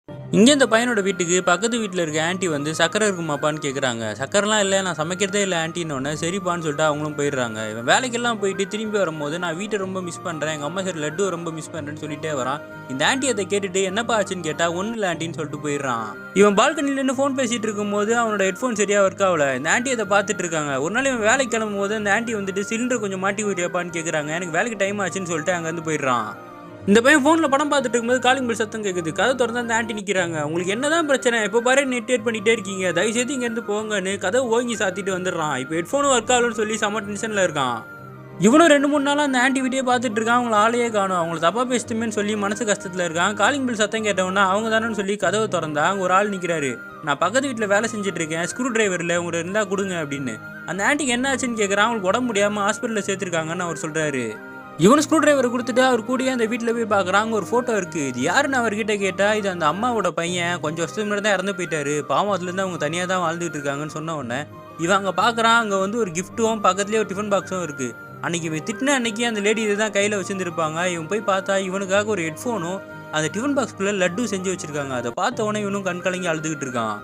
இங்கே இந்த பையனோட வீட்டுக்கு பக்கத்து வீட்டில் இருக்க ஆன்ட்டி வந்து சக்கரை இருக்குமாப்பான்னு கேட்குறாங்க. சக்கரைலாம் இல்லை, நான் சமைக்கிறதே இல்லை ஆன்ட்டின்னொன்னே சரிப்பான்னு சொல்லிட்டு அவங்களும் போயிடுறாங்க. இவன் வேலைக்கெல்லாம் போயிட்டு திரும்பி வரும்போது நான் வீட்டை ரொம்ப மிஸ் பண்ணுறேன், எங்கள் அம்மா சரி லட்டு ரொம்ப மிஸ் பண்ணுறேன்னு சொல்லிட்டே வரான். இந்த ஆன்ட்டி அதை கேட்டுட்டு என்னப்பா ஆச்சுன்னு கேட்டால் ஒன்றும் இல்லை ஆன்ட்டின்னு சொல்லிட்டு போயிடுறான். இவன் பால்கனியில் நின்று ஃபோன் பேசிகிட்டு இருக்கும்போது அவனோட ஹெட்ஃபோன் சரியாக ஒர்க் ஆகல. இந்த ஆன்ட்டி அதை பார்த்துட்டு இருக்காங்க. ஒரு நாள் இவன் வேலைக்கு கிளம்பும் போது அந்த ஆன்ட்டி வந்துட்டு சிலிண்டர் கொஞ்சம் மாட்டி விட்டியாப்பான்னு கேட்குறாங்க. எனக்கு வேலைக்கு டைம் ஆச்சுன்னு சொல்லிட்டு அங்கேருந்து போயிடுறான். இந்த பையன் ஃபோனில் படம் பார்த்துட்டு இருக்கும்போது காலிங் பெல் சத்தம் கேட்குது. கதை திறந்து அந்த ஆன்ட்டி நிற்கிறாங்க. உங்களுக்கு என்னதான் பிரச்சனை, எப்போ பாரு நெட் பண்ணிகிட்டே இருக்கீங்க, தயவுசெய்து இங்கேருந்து போங்கன்னு கதை ஓங்கி சாத்திட்டு வந்துடுறான். இப்போ ஹெட்ஃபோனும் ஒர்க் ஆகலன்னு சொல்லி செம்ம டென்ஷனில் இருக்கான். இவனும் 2-3 நாளாக அந்த ஆன்ட்டி வீட்டையே பார்த்துட்டு இருக்கான். அவங்கள ஆளையே காணும். அவங்கள தப்பாக பேசிட்டுமேன்னு சொல்லி மனசு கஷ்டத்தில் இருக்கான். காலிங் பெல் சத்தம் கேட்டவொன்னா அவங்க தானேன்னு சொல்லி கதவை திறந்தா அங்கே ஒரு ஆள் நிற்கிறாரு. நான் பக்கத்து வீட்டில் வேலை செஞ்சுட்டு இருக்கேன், ஸ்க்ரூ டிரைவரில் உங்கள்கிட்ட இருந்தால் கொடுங்க அப்படின்னு. அந்த ஆன்ட்டிக்கு என்ன ஆச்சுன்னு கேட்குறான். அவங்களுக்கு உடம்பு முடியாமல் ஹாஸ்பிட்டலில் சேர்த்துருக்காங்கன்னு அவர் சொல்கிறாரு. இவனு ஸ்க்ரூ டிரைவர் கொடுத்துட்டு அவர் கூடயே அந்த வீட்டில் போய் பார்க்குறாங்க. ஒரு ஃபோட்டோ இருக்குது. இது யாருன்னு அவர்கிட்ட கேட்டால் இது அந்த அம்மாவோட பையன், கொஞ்சம் வருஷத்துக்கு முன்னாடி தான் இறந்து போயிட்டாரு, பாவம் அதுலேருந்து அவங்க தனியாக தான் வாழ்ந்துட்டு இருக்காங்கன்னு சொன்ன உடனே இவன் அங்கே பார்க்குறான். அங்கே வந்து ஒரு கிஃப்ட்டும் பக்கத்துலேயே ஒரு டிஃபன் பாக்ஸும் இருக்குது. அன்றைக்கி இவன் திட்டின அன்றைக்கி அந்த லேடி இதை தான் கையில் வச்சுருந்துருப்பாங்க. இவன் போய் பார்த்தா இவனுக்காக ஒரு ஹெட்ஃபோனும் அந்த டிஃபன் பாக்ஸ்குள்ளே லட்டு செஞ்சு வச்சுருக்காங்க. அதை பார்த்த உடனே இவனும் கண் கலங்கி அழுதுகிட்டு இருக்கான்.